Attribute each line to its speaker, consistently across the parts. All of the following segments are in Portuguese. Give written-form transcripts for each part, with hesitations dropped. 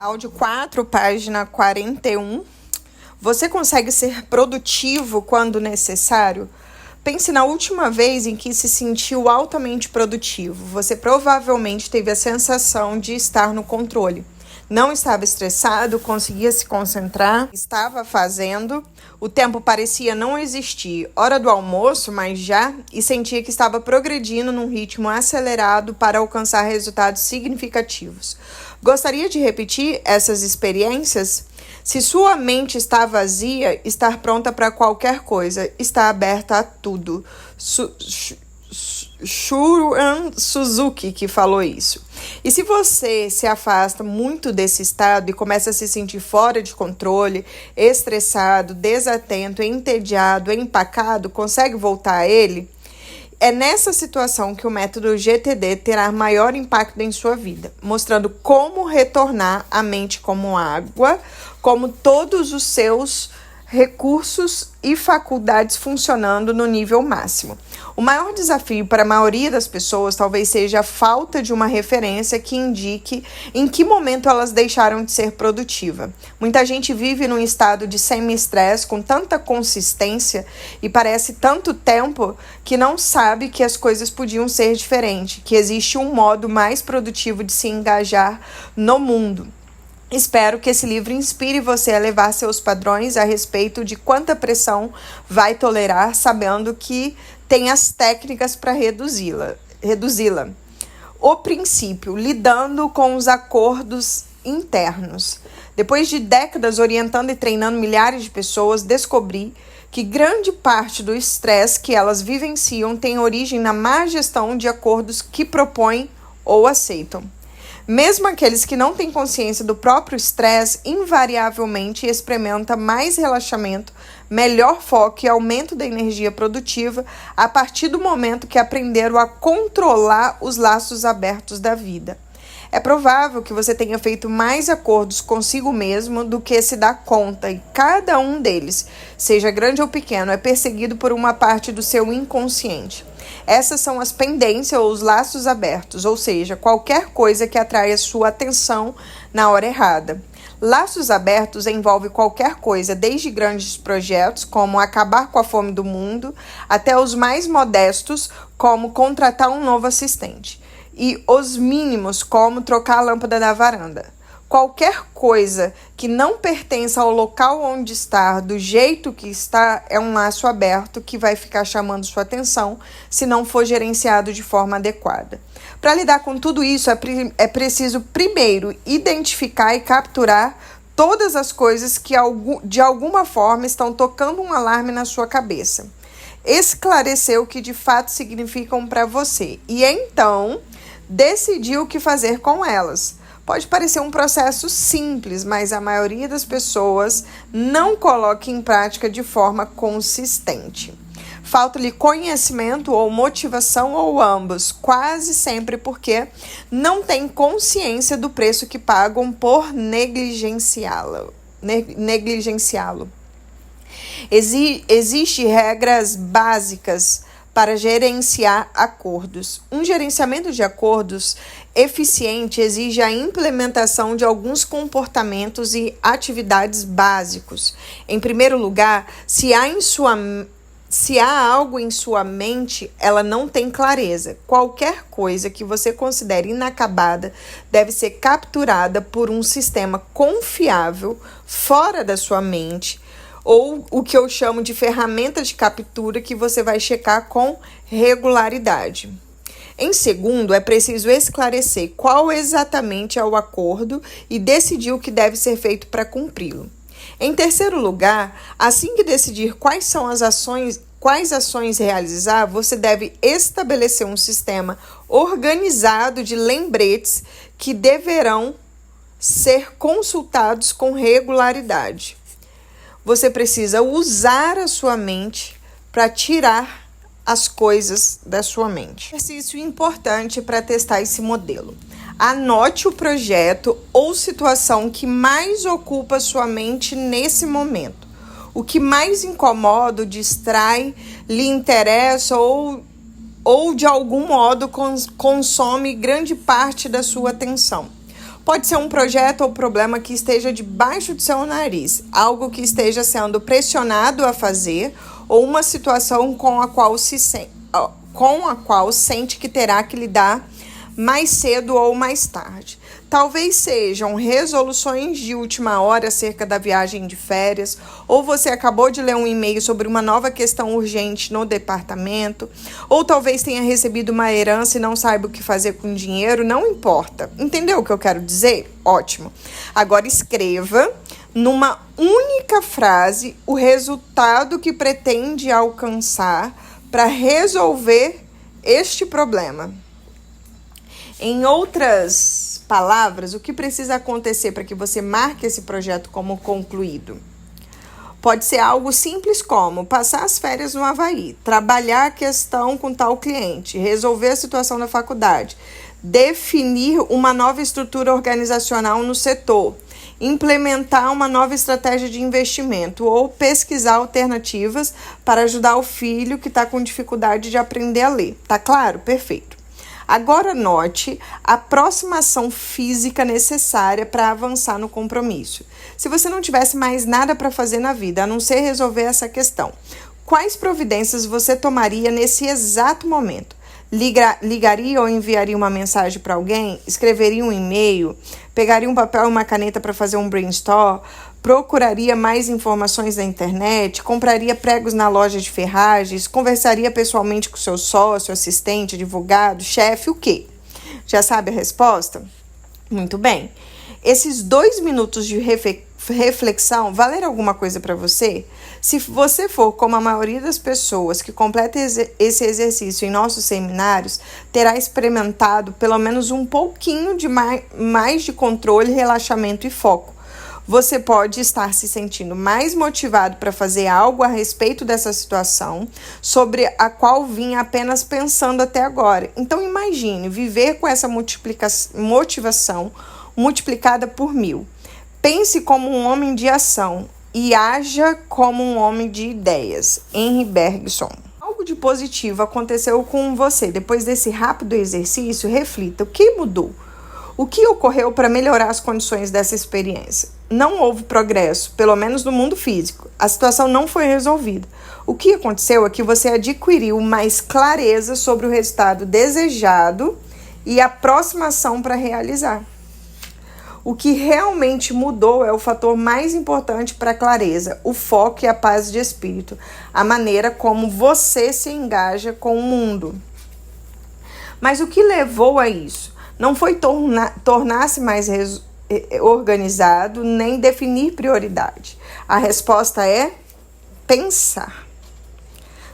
Speaker 1: Áudio 4, página 41. Você consegue ser produtivo quando necessário? Pense na última vez em que se sentiu altamente produtivo. Você provavelmente teve a sensação de estar no controle. Não estava estressado, conseguia se concentrar, estava fazendo, o tempo parecia não existir. Hora do almoço, mas já, e sentia que estava progredindo num ritmo acelerado para alcançar resultados significativos. Gostaria de repetir essas experiências? Se sua mente está vazia, estar pronta para qualquer coisa, está aberta a tudo. Shuran Suzuki que falou isso. E se você se afasta muito desse estado e começa a se sentir fora de controle, estressado, desatento, entediado, empacado, consegue voltar a ele? É nessa situação que o método GTD terá maior impacto em sua vida, mostrando como retornar a mente como água, como todos os seus recursos e faculdades funcionando no nível máximo. O maior desafio para a maioria das pessoas talvez seja a falta de uma referência que indique em que momento elas deixaram de ser produtiva. Muita gente vive num estado de semi-estresse com tanta consistência e parece tanto tempo que não sabe que as coisas podiam ser diferentes, que existe um modo mais produtivo de se engajar no mundo. Espero que esse livro inspire você a levar seus padrões a respeito de quanta pressão vai tolerar, sabendo que tem as técnicas para reduzi-la. O princípio, lidando com os acordos internos. Depois de décadas orientando e treinando milhares de pessoas, descobri que grande parte do estresse que elas vivenciam tem origem na má gestão de acordos que propõem ou aceitam. Mesmo aqueles que não têm consciência do próprio estresse, invariavelmente experimentam mais relaxamento, melhor foco e aumento da energia produtiva a partir do momento que aprenderam a controlar os laços abertos da vida. É provável que você tenha feito mais acordos consigo mesmo do que se dá conta, e cada um deles, seja grande ou pequeno, é perseguido por uma parte do seu inconsciente. Essas são as pendências ou os laços abertos, ou seja, qualquer coisa que atrai a sua atenção na hora errada. Laços abertos envolve qualquer coisa, desde grandes projetos, como acabar com a fome do mundo, até os mais modestos, como contratar um novo assistente. E os mínimos, como trocar a lâmpada da varanda. Qualquer coisa que não pertença ao local onde está, do jeito que está, é um laço aberto que vai ficar chamando sua atenção se não for gerenciado de forma adequada. Para lidar com tudo isso, é preciso primeiro identificar e capturar todas as coisas que de alguma forma estão tocando um alarme na sua cabeça. Esclarecer o que de fato significam para você e então decidir o que fazer com elas. Pode parecer um processo simples, mas a maioria das pessoas não coloca em prática de forma consistente. Falta-lhe conhecimento ou motivação ou ambos, quase sempre porque não tem consciência do preço que pagam por negligenciá-lo. Existem regras básicas para gerenciar acordos. Um gerenciamento de acordos eficiente exige a implementação de alguns comportamentos e atividades básicos. Em primeiro lugar, se há algo em sua mente, ela não tem clareza. Qualquer coisa que você considere inacabada deve ser capturada por um sistema confiável fora da sua mente, ou o que eu chamo de ferramenta de captura que você vai checar com regularidade. Em segundo, é preciso esclarecer qual exatamente é o acordo e decidir o que deve ser feito para cumpri-lo. Em terceiro lugar, assim que decidir quais ações realizar, você deve estabelecer um sistema organizado de lembretes que deverão ser consultados com regularidade. Você precisa usar a sua mente para tirar as coisas da sua mente. Exercício importante para testar esse modelo. Anote o projeto ou situação que mais ocupa sua mente nesse momento. O que mais incomoda, distrai, lhe interessa ou de algum modo consome grande parte da sua atenção. Pode ser um projeto ou problema que esteja debaixo do seu nariz, algo que esteja sendo pressionado a fazer ou uma situação com a qual sente que terá que lidar mais cedo ou mais tarde. Talvez sejam resoluções de última hora acerca da viagem de férias, ou você acabou de ler um e-mail sobre uma nova questão urgente no departamento, ou talvez tenha recebido uma herança e não saiba o que fazer com o dinheiro, não importa. Entendeu o que eu quero dizer? Ótimo. Agora escreva numa única frase o resultado que pretende alcançar para resolver este problema. Em outras palavras, o que precisa acontecer para que você marque esse projeto como concluído? Pode ser algo simples como passar as férias no Havaí, trabalhar a questão com tal cliente, resolver a situação da faculdade, definir uma nova estrutura organizacional no setor, implementar uma nova estratégia de investimento ou pesquisar alternativas para ajudar o filho que está com dificuldade de aprender a ler. Tá claro? Perfeito. Agora note a aproximação física necessária para avançar no compromisso. Se você não tivesse mais nada para fazer na vida, a não ser resolver essa questão, quais providências você tomaria nesse exato momento? Ligaria ou enviaria uma mensagem para alguém? Escreveria um e-mail? Pegaria um papel e uma caneta para fazer um brainstorm? Procuraria mais informações na internet? Compraria pregos na loja de ferragens? Conversaria pessoalmente com seu sócio, assistente, advogado, chefe? O quê? Já sabe a resposta? Muito bem. Esses 2 minutos de reflexão valeram alguma coisa para você? Se você for como a maioria das pessoas que completa esse exercício em nossos seminários, terá experimentado pelo menos um pouquinho de mais de controle, relaxamento e foco. Você pode estar se sentindo mais motivado para fazer algo a respeito dessa situação, sobre a qual vinha apenas pensando até agora. Então imagine viver com essa motivação multiplicada por 1000. Pense como um homem de ação e haja como um homem de ideias. Henri Bergson. Algo de positivo aconteceu com você. Depois desse rápido exercício, reflita: o que mudou? O que ocorreu para melhorar as condições dessa experiência? Não houve progresso, pelo menos no mundo físico. A situação não foi resolvida. O que aconteceu é que você adquiriu mais clareza sobre o resultado desejado e aproximação para realizar. O que realmente mudou é o fator mais importante para a clareza, o foco e a paz de espírito, a maneira como você se engaja com o mundo. Mas o que levou a isso? Não foi tornar-se mais organizado, nem definir prioridade. A resposta é pensar.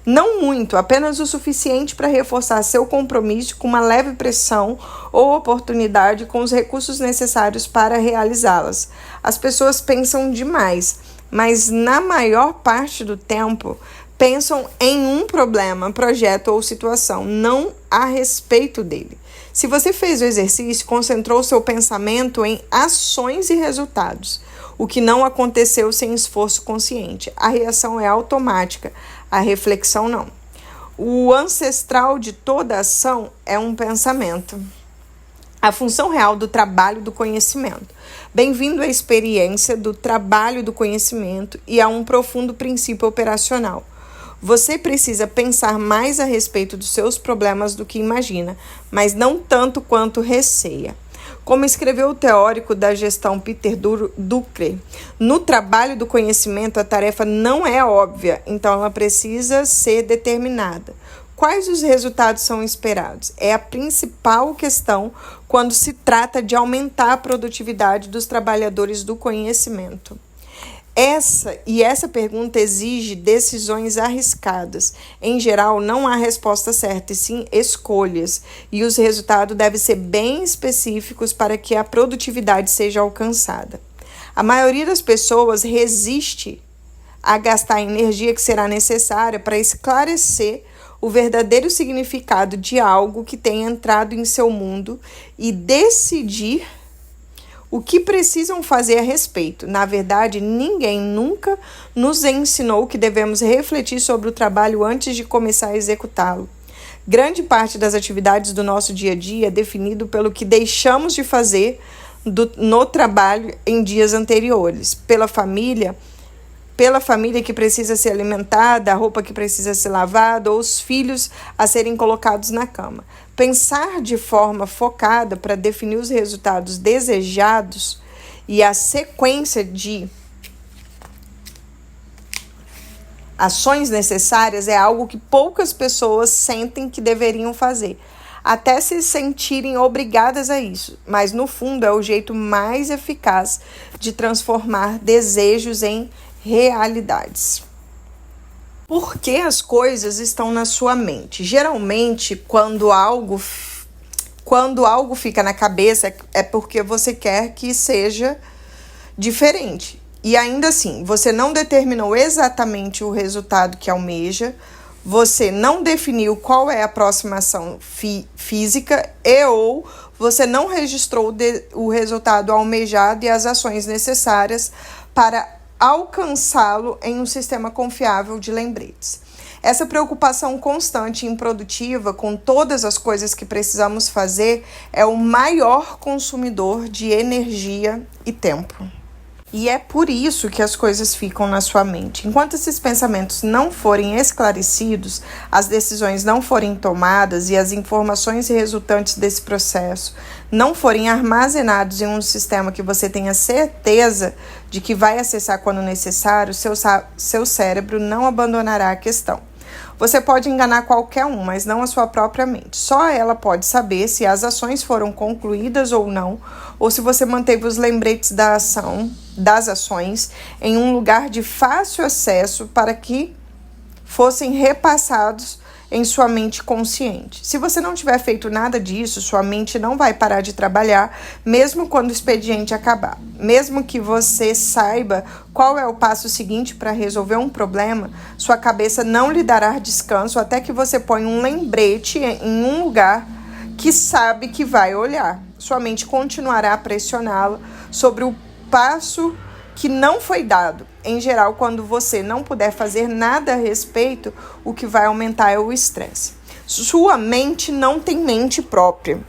Speaker 1: Não muito, apenas o suficiente para reforçar seu compromisso com uma leve pressão ou oportunidade com os recursos necessários para realizá-las. As pessoas pensam demais, mas na maior parte do tempo pensam em um problema, projeto ou situação, não a respeito dele. Se você fez o exercício, concentrou seu pensamento em ações e resultados, o que não aconteceu sem esforço consciente. A reação é automática, a reflexão não. O ancestral de toda ação é um pensamento. A função real do trabalho do conhecimento. Bem-vindo à experiência do trabalho do conhecimento e a um profundo princípio operacional. Você precisa pensar mais a respeito dos seus problemas do que imagina, mas não tanto quanto receia. Como escreveu o teórico da gestão Peter Drucker, no trabalho do conhecimento a tarefa não é óbvia, então ela precisa ser determinada. Quais os resultados são esperados? É a principal questão quando se trata de aumentar a produtividade dos trabalhadores do conhecimento. Essa pergunta exige decisões arriscadas. Em geral, não há resposta certa, e sim escolhas. E os resultados devem ser bem específicos para que a produtividade seja alcançada. A maioria das pessoas resiste a gastar a energia que será necessária para esclarecer o verdadeiro significado de algo que tem entrado em seu mundo e decidir o que precisam fazer a respeito. Na verdade, ninguém nunca nos ensinou que devemos refletir sobre o trabalho antes de começar a executá-lo. Grande parte das atividades do nosso dia a dia é definido pelo que deixamos de fazer no trabalho em dias anteriores, pela família que precisa ser alimentada, a roupa que precisa ser lavada, ou os filhos a serem colocados na cama. Pensar de forma focada para definir os resultados desejados e a sequência de ações necessárias é algo que poucas pessoas sentem que deveriam fazer, até se sentirem obrigadas a isso, mas no fundo é o jeito mais eficaz de transformar desejos em realidades. Por que as coisas estão na sua mente? Geralmente, quando algo fica na cabeça, é porque você quer que seja diferente. E ainda assim, você não determinou exatamente o resultado que almeja, você não definiu qual é a próxima ação física ou você não registrou o resultado almejado e as ações necessárias para alcançá-lo em um sistema confiável de lembretes. Essa preocupação constante e improdutiva com todas as coisas que precisamos fazer é o maior consumidor de energia e tempo. E é por isso que as coisas ficam na sua mente. Enquanto esses pensamentos não forem esclarecidos, as decisões não forem tomadas e as informações resultantes desse processo não forem armazenados em um sistema que você tenha certeza de que vai acessar quando necessário, seu cérebro não abandonará a questão. Você pode enganar qualquer um, mas não a sua própria mente. Só ela pode saber se as ações foram concluídas ou não, ou se você manteve os lembretes das ações em um lugar de fácil acesso para que fossem repassados em sua mente consciente. Se você não tiver feito nada disso, sua mente não vai parar de trabalhar, mesmo quando o expediente acabar. Mesmo que você saiba qual é o passo seguinte para resolver um problema, sua cabeça não lhe dará descanso até que você ponha um lembrete em um lugar que sabe que vai olhar. Sua mente continuará a pressioná-la sobre o passo que não foi dado. Em geral, quando você não puder fazer nada a respeito, o que vai aumentar é o estresse. Sua mente não tem mente própria.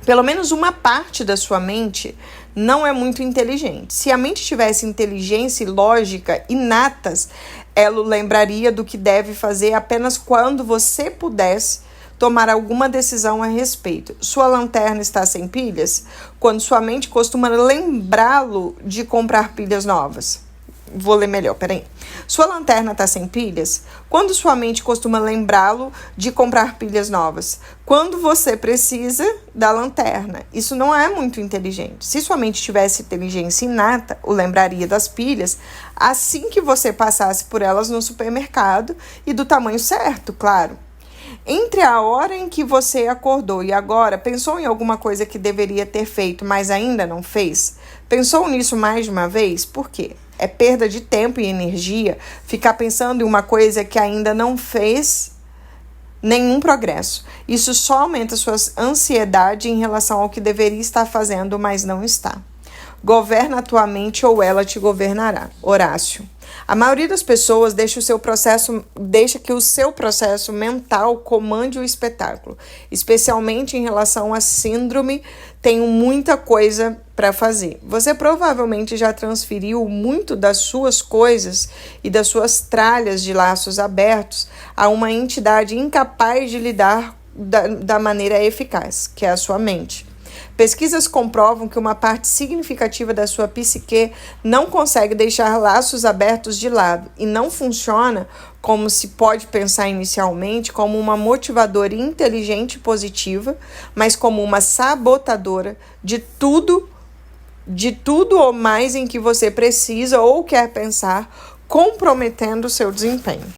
Speaker 1: Pelo menos uma parte da sua mente não é muito inteligente. Se a mente tivesse inteligência e lógica inatas, ela lembraria do que deve fazer apenas quando você pudesse tomar alguma decisão a respeito. Sua lanterna está sem pilhas? Quando sua mente costuma lembrá-lo de comprar pilhas novas. Vou ler melhor, peraí. Sua lanterna está sem pilhas? Quando sua mente costuma lembrá-lo de comprar pilhas novas? Quando você precisa da lanterna. Isso não é muito inteligente. Se sua mente tivesse inteligência inata, o lembraria das pilhas assim que você passasse por elas no supermercado e do tamanho certo, claro. Entre a hora em que você acordou e agora, pensou em alguma coisa que deveria ter feito, mas ainda não fez? Pensou nisso mais de uma vez? Por quê? É perda de tempo e energia ficar pensando em uma coisa que ainda não fez nenhum progresso. Isso só aumenta sua ansiedade em relação ao que deveria estar fazendo, mas não está. Governa a tua mente ou ela te governará. Horácio. A maioria das pessoas deixa que o seu processo mental comande o espetáculo, especialmente em relação à síndrome tenho muita coisa para fazer. Você provavelmente já transferiu muito das suas coisas e das suas tralhas de laços abertos a uma entidade incapaz de lidar da maneira eficaz, que é a sua mente. Pesquisas comprovam que uma parte significativa da sua psique não consegue deixar laços abertos de lado e não funciona como se pode pensar inicialmente como uma motivadora inteligente e positiva, mas como uma sabotadora de tudo ou mais em que você precisa ou quer pensar, comprometendo o seu desempenho.